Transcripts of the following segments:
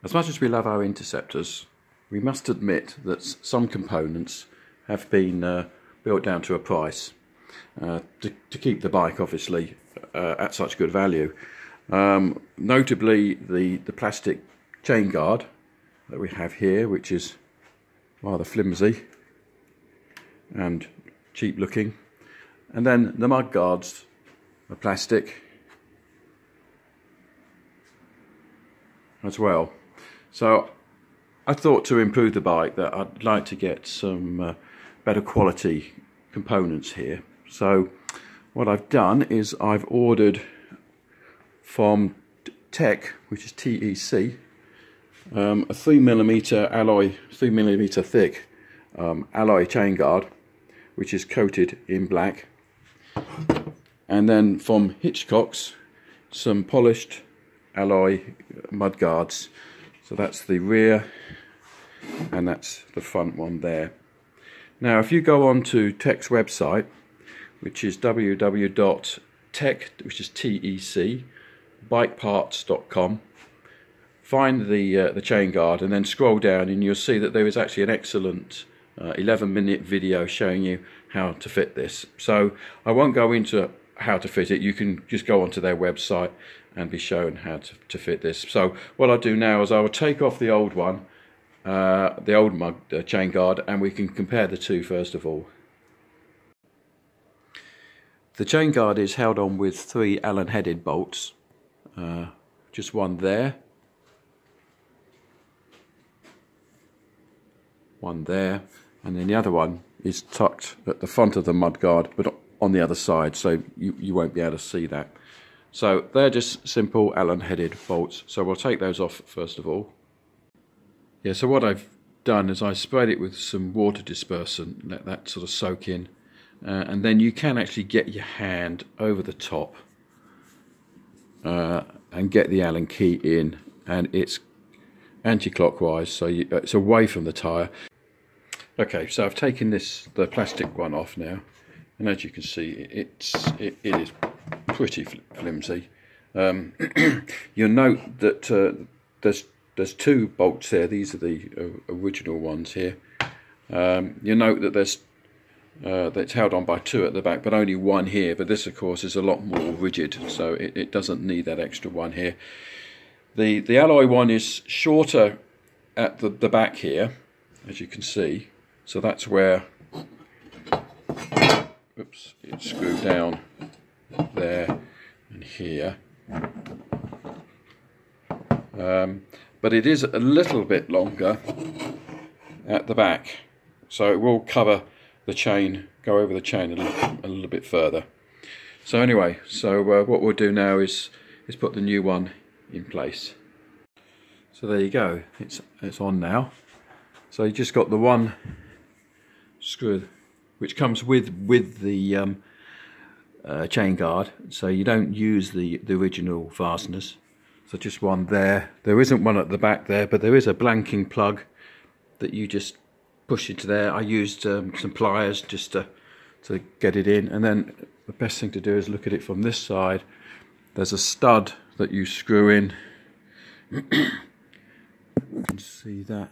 As much as we love our Interceptors, we must admit that some components have been built down to a price to keep the bike obviously at such good value. Notably the plastic chain guard that we have here, which is rather flimsy and cheap looking, and then the mud guards are plastic as well. So I thought, to improve the bike, that I'd like to get some better quality components here. So what I've done is I've ordered from Tech, which is TEC, a 3mm alloy, 3mm thick alloy chain guard, which is coated in black, and then from Hitchcock's some polished alloy mud guards. So that's the rear and that's the front one there. Now if you go on to Tech's website, which is www.tech, which is TEC, bikeparts.com, find the chain guard and then scroll down, and you'll see that there is actually an excellent 11-minute video showing you how to fit this. So I won't go into how to fit it. You can just go onto their website and be shown how to fit this. So what I'll do now is I will take off the old one, the old mud chain guard, and we can compare the two first of all. The chain guard is held on with 3 Allen headed bolts, just one there, one there, and then the other one is tucked at the front of the mud guard but on the other side, so you won't be able to see that. So they're just simple Allen headed bolts, so we'll take those off first of all. Yeah, so what I've done is I sprayed it with some water dispersant, let that sort of soak in, and then you can actually get your hand over the top and get the Allen key in, and it's anti-clockwise, so it's away from the tyre. Okay, so I've taken the plastic one off now, and as you can see it is pretty flimsy. You'll note that there's 2 bolts there. These are the original ones here. You'll note that it's held on by 2 at the back, but only 1 here. But this, of course, is a lot more rigid, so it doesn't need that extra 1 here. The alloy one is shorter at the back here, as you can see. So that's where, oops, it's screwed down there and here. But it is a little bit longer at the back, so it will cover the chain, go over the chain a little bit further. So anyway, so what we'll do now is put the new one in place. So there you go, it's on now. So you just got the one screw which comes with the chain guard, so you don't use the original fasteners. So just one there. There isn't one at the back there, but there is a blanking plug that you just push into there. I used some pliers just to get it in, and then the best thing to do is look at it from this side. There's a stud that you screw in. You can see that.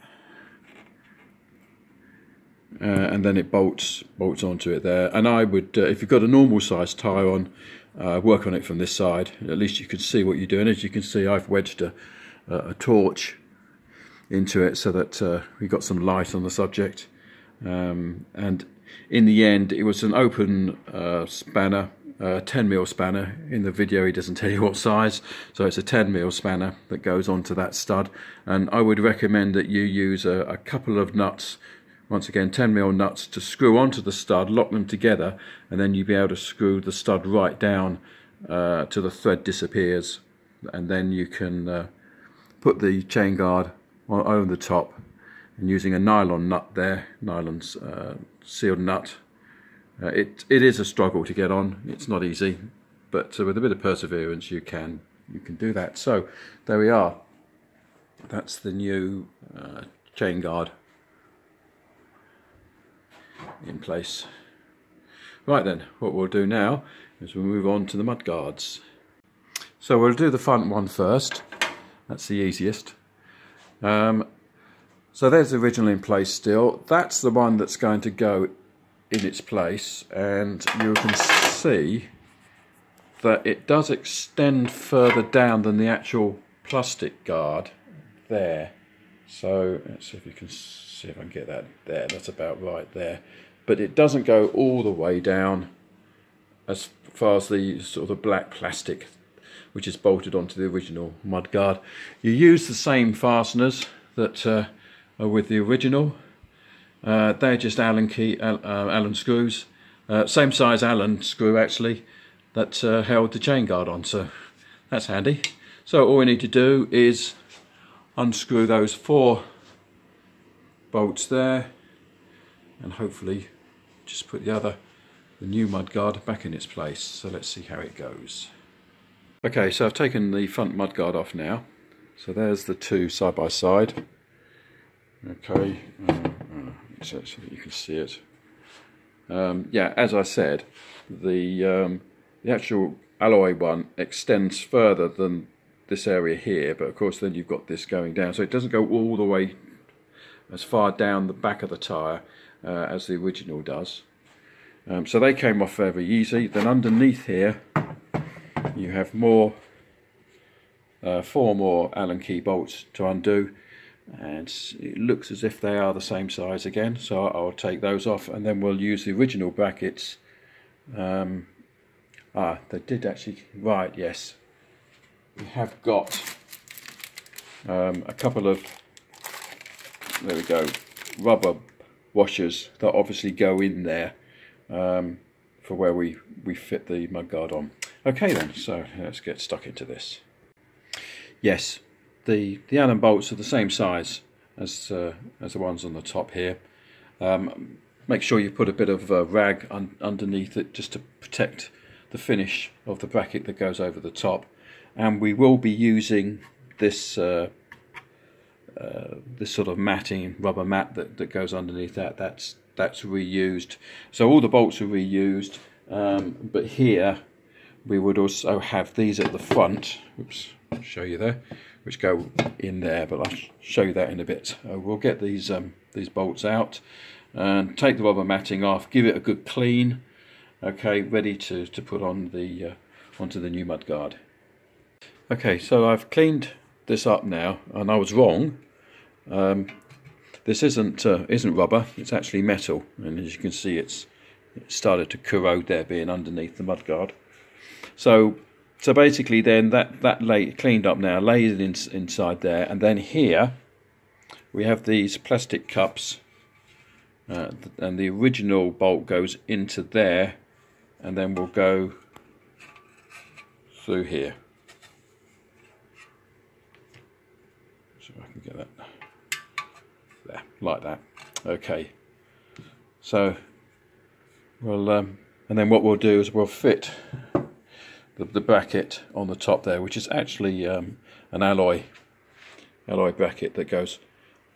And then it bolts onto it there. And I would, if you've got a normal size tyre on, work on it from this side. At least you can see what you're doing. As you can see, I've wedged a torch into it so that we've got some light on the subject. And in the end, it was an open spanner, 10mm spanner. In the video, he doesn't tell you what size, so it's a 10mm spanner that goes onto that stud. And I would recommend that you use a couple of nuts. Once again, 10mm nuts to screw onto the stud, lock them together, and then you'll be able to screw the stud right down till the thread disappears, and then you can put the chain guard over the top, and using a nylon nut there, nylon sealed nut. It is a struggle to get on. It's not easy, but with a bit of perseverance you can do that. So there we are. That's the new chain guard in place. Right then, what we'll do now is we'll move on to the mud guards. So we'll do the front one first. That's the easiest. So there's the original in place still. That's the one that's going to go in its place, and you can see that it does extend further down than the actual plastic guard there. So let's see if you can see if I can get that there. That's about right there. But it doesn't go all the way down as far as the sort of black plastic which is bolted onto the original mudguard. You use the same fasteners that are with the original. They're just Allen screws, same size Allen screw actually, that held the chain guard on, so that's handy. So all we need to do is unscrew those 4 bolts there, and hopefully just put the new mudguard back in its place. So let's see how it goes. Okay, so I've taken the front mudguard off now. So there's the 2 side by side. Okay, so that you can see it. Yeah, as I said, the actual alloy one extends further than this area here, but of course then you've got this going down, so it doesn't go all the way as far down the back of the tyre as the original does. So they came off very easy. Then underneath here you have 4 more Allen key bolts to undo, and it looks as if they are the same size again, so I'll take those off, and then we'll use the original brackets. They did actually, right, yes, we have got a couple of, there we go, rubber washers that obviously go in there for where we fit the mudguard on. Okay then, so let's get stuck into this. Yes, the Allen bolts are the same size as the ones on the top here. Make sure you put a bit of rag underneath it just to protect the finish of the bracket that goes over the top. And we will be using this this sort of matting, rubber mat that goes underneath that. That's reused. So all the bolts are reused, but here we would also have these at the front. Oops, I'll show you there, which go in there, but I'll show you that in a bit. We'll get these bolts out and take the rubber matting off, give it a good clean. Okay, ready to put on the onto the new mudguard. Okay, so I've cleaned this up now, and I was wrong. This isn't rubber; it's actually metal, and as you can see, it started to corrode there, being underneath the mudguard. So basically, then that cleaned up now, laid it inside there, and then here we have these plastic cups, and the original bolt goes into there, and then we'll go through here. So I can get that there, like that. Okay. So we'll and then what we'll do is we'll fit the bracket on the top there, which is actually an alloy bracket that goes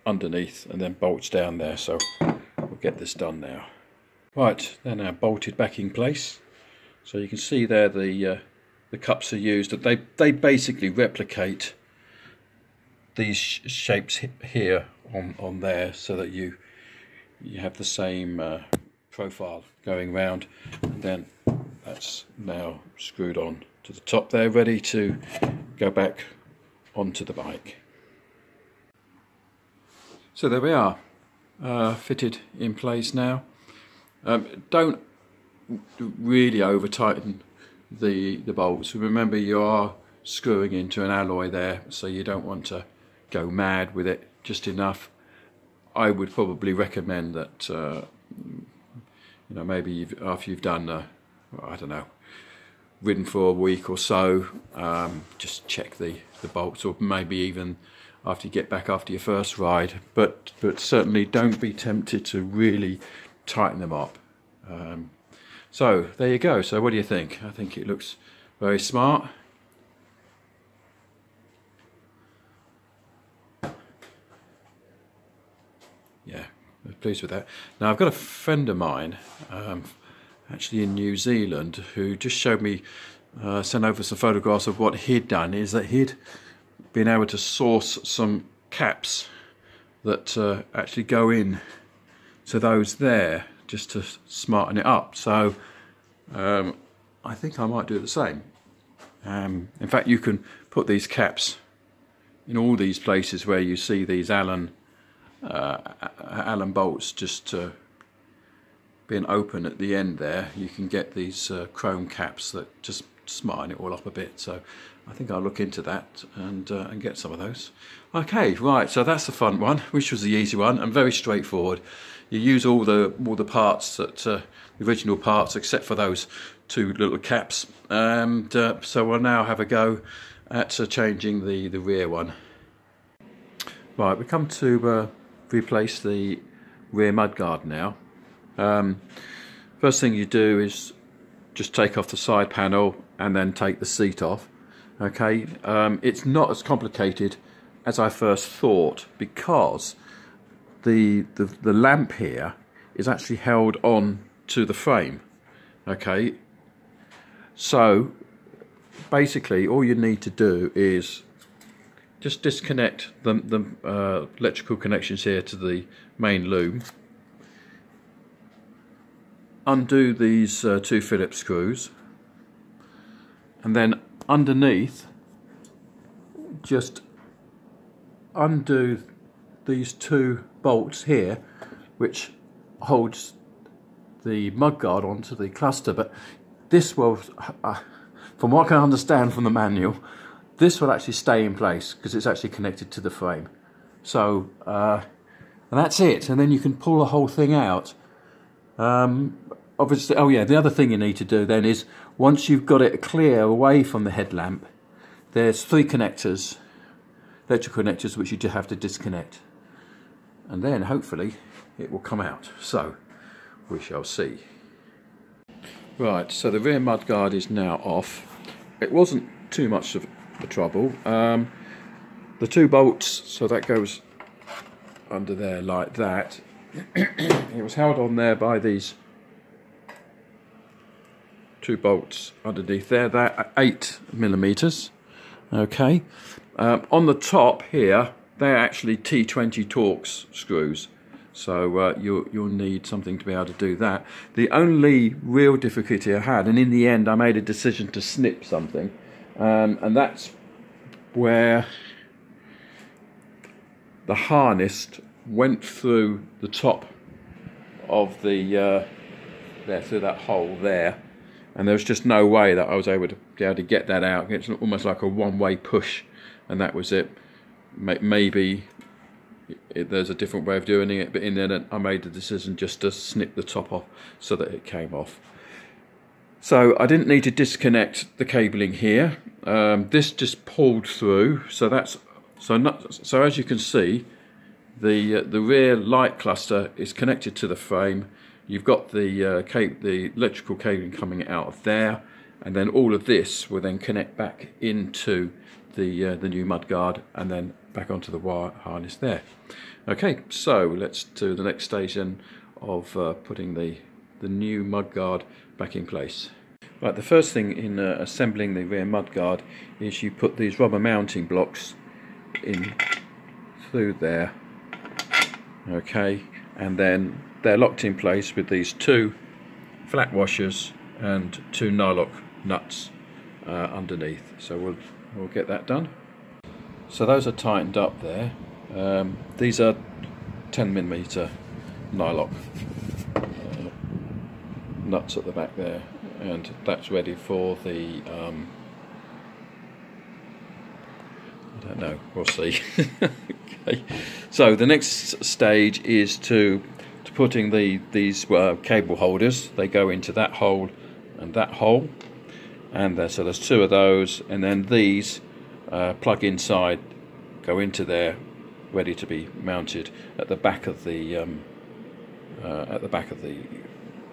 underneath and then bolts down there. So we'll get this done now. Right, they're now bolted back in place. So you can see there the cups are used. They basically replicate these shapes here on there, so that you have the same profile going round, and then that's now screwed on to the top there, ready to go back onto the bike. So there we are, fitted in place now. Don't really over tighten the bolts. Remember, you are screwing into an alloy there, so you don't want to go mad with it. Just enough. I would probably recommend that maybe after you've done I don't know, ridden for a week or so, just check the bolts, or maybe even after you get back after your first ride, but certainly don't be tempted to really tighten them up. So there you go. So what do you think? I think it looks very smart. Yeah, I'm pleased with that. Now I've got a friend of mine actually in New Zealand who just showed me, sent over some photographs of what he'd done. Is that he'd been able to source some caps that actually go in to those there, just to smarten it up. So I think I might do the same. In fact, you can put these caps in all these places where you see these Allen bolts just being open at the end there. You can get these chrome caps that just smarten it all up a bit. So I think I'll look into that and get some of those. Okay, right, so that's the fun one, which was the easy one and very straightforward. You use all the parts that the original parts, except for those two little caps. And so we'll now have a go at changing the rear one. Right, we come to replace the rear mudguard now. First thing you do is just take off the side panel and then take the seat off. Okay, it's not as complicated as I first thought, because the lamp here is actually held on to the frame. Okay, so basically all you need to do is just disconnect the electrical connections here to the main loom, undo these two Phillips screws, and then underneath just undo these two bolts here, which holds the mudguard onto the cluster. But this will, from what I can understand from the manual, this will actually stay in place because it's actually connected to the frame. So and that's it, and then you can pull the whole thing out. Obviously, oh yeah, the other thing you need to do then is, once you've got it clear away from the headlamp, there's three connectors, electrical connectors, which you just have to disconnect, and then hopefully it will come out. So we shall see. Right, so the rear mudguard is now off. It wasn't too much of the trouble. The two bolts, so that goes under there like that. It was held on there by these two bolts underneath there. They're 8mm. Okay. On the top here, they're actually T20 Torx screws. So you'll need something to be able to do that. The only real difficulty I had, and in the end I made a decision to snip something, and that's where the harness went through the top of the there, through that hole there, and there was just no way that I was able to get that out. It's almost like a one-way push, and that was it. Maybe there's a different way of doing it, but in the end I made the decision just to snip the top off so that it came off. So I didn't need to disconnect the cabling here. This just pulled through, so that's so as you can see, the rear light cluster is connected to the frame. You've got the electrical cabling coming out of there, and then all of this will then connect back into the new mudguard and then back onto the wire harness there. Okay, so let's do the next stage then of putting the new mudguard back in place. Right, the first thing in assembling the rear mudguard is you put these rubber mounting blocks in through there. Okay, and then they're locked in place with these two flat washers and two nylock nuts underneath. So we'll get that done. So those are tightened up there. These are 10mm nylock nuts at the back there, and that's ready for the I don't know, we'll see. Okay. So the next stage is to putting these cable holders. They go into that hole and that hole, and so there's two of those, and then these plug inside, go into there, ready to be mounted at the back of the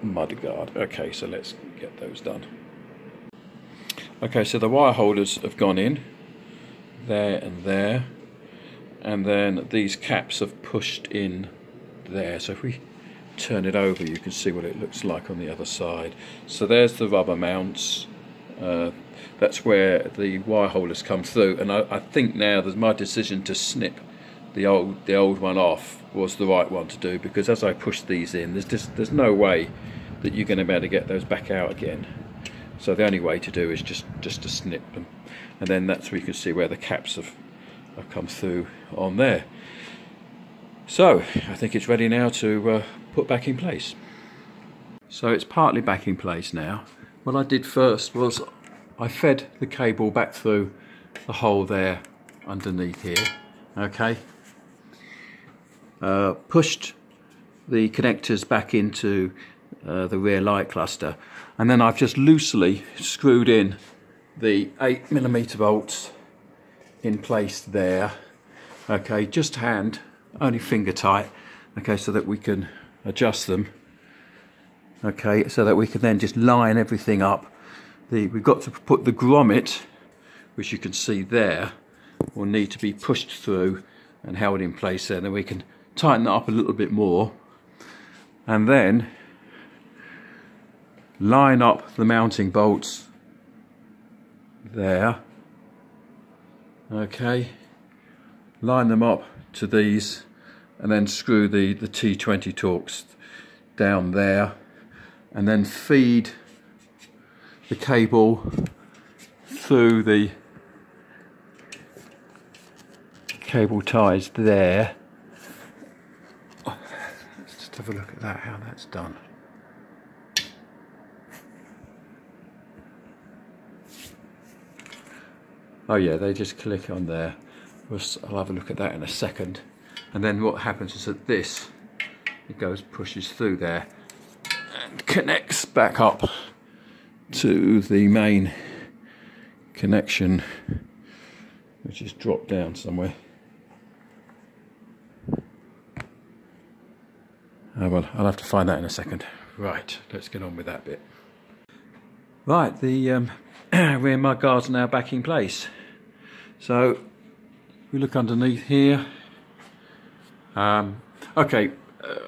mudguard. Okay, so let's get those done. Okay, so the wire holders have gone in there and there, and then these caps have pushed in there. So if we turn it over, you can see what it looks like on the other side. So there's the rubber mounts. That's where the wire holders come through, and I think now there's my decision to snip the old one off was the right one to do, because as I push these in, there's no way that you're going to be able to get those back out again. So the only way to do is just to snip them, and then that's where you can see where the caps have come through on there. So I think it's ready now to put back in place. So it's partly back in place now. What I did first was I fed the cable back through the hole there underneath here, okay. Pushed the connectors back into the rear light cluster, and then I've just loosely screwed in the 8mm bolts in place there, okay, just hand, only finger tight, okay, so that we can adjust them, okay, so that we can then just line everything up. We've got to put the grommet, which you can see there, will need to be pushed through and held in place there, and then we can tighten that up a little bit more, and then line up the mounting bolts there, okay, line them up to these, and then screw the T20 Torx down there, and then feed the cable through the cable ties there. Let's just have a look at that, how that's done. Oh yeah, they just click on there. I'll have a look at that in a second. And then what happens is that this, it pushes through there and connects back up to the main connection, which is dropped down somewhere. Oh well, I'll have to find that in a second. Right, let's get on with that bit. Right, the rear mudguards are now back in place. So we look underneath here. Okay,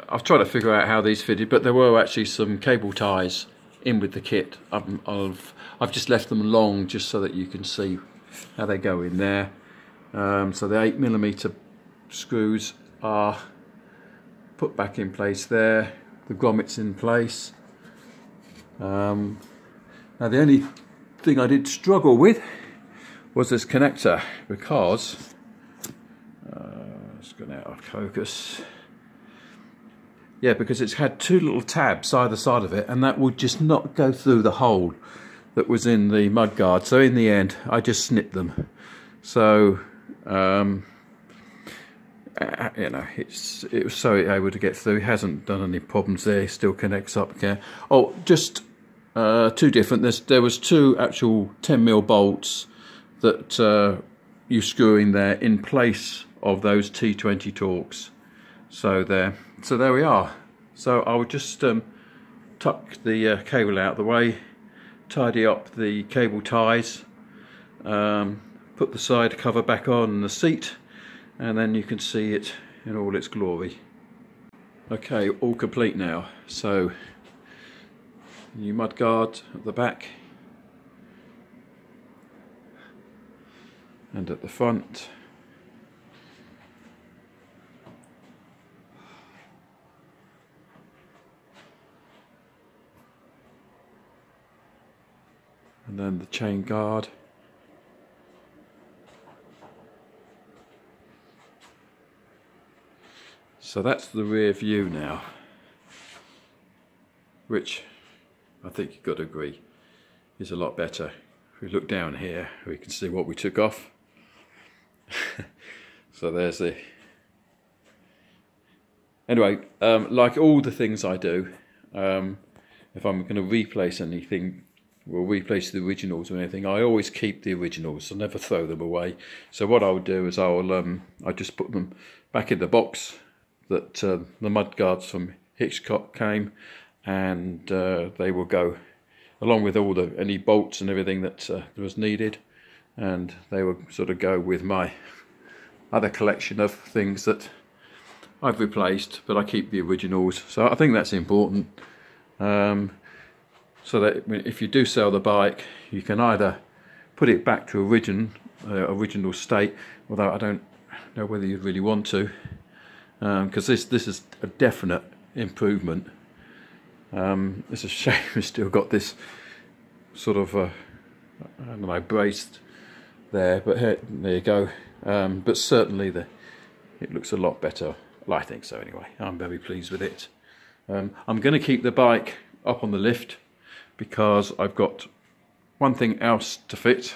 I've tried to figure out how these fitted, but there were actually some cable ties in with the kit. I've just left them long just so that you can see how they go in there. So the 8mm screws are put back in place there. The grommet's in place. Now the only thing I did struggle with was this connector, because it's gone out of focus. Yeah, because it's had two little tabs either side of it, and that would just not go through the hole that was in the mudguard. So in the end, I just snipped them. So you know, it was so able to get through. It hasn't done any problems there. It still connects up again. Oh, just two different. There was two actual 10mm bolts that you screw in there in place of those T20 Torx. So there we are. So I would just tuck the cable out of the way, tidy up the cable ties, put the side cover back on the seat, and then you can see it in all its glory. Okay, all complete now. So new mudguard at the back and at the front. And then the chain guard. So that's the rear view now, which I think you've got to agree is a lot better. If we look down here, we can see what we took off. So there's the... Anyway, like all the things I do, if I'm going to replace anything, or replace the originals or anything, I always keep the originals. I never throw them away. So what I'll do is I just put them back in the box that the mudguards from Hitchcock came, and they will go along with all any bolts and everything that was needed, and they will sort of go with my other collection of things that I've replaced, but I keep the originals. So I think that's important, so that if you do sell the bike, you can either put it back to original state, although I don't know whether you'd really want to, because this is a definite improvement. It's a shame we've still got this sort of I don't know, braced there, but here, there you go. But certainly it looks a lot better. Well, I think so anyway. I'm very pleased with it. I'm going to keep the bike up on the lift because I've got one thing else to fit,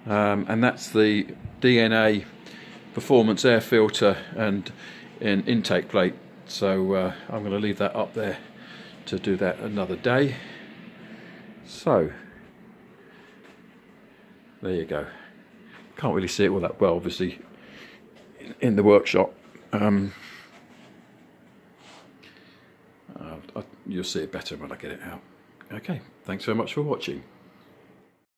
and that's the DNA performance air filter and an intake plate. So I'm going to leave that up there to do that another day. So there you go. Can't really see it all that well, obviously, in the workshop. You'll see it better when I get it out. Okay, thanks very much for watching.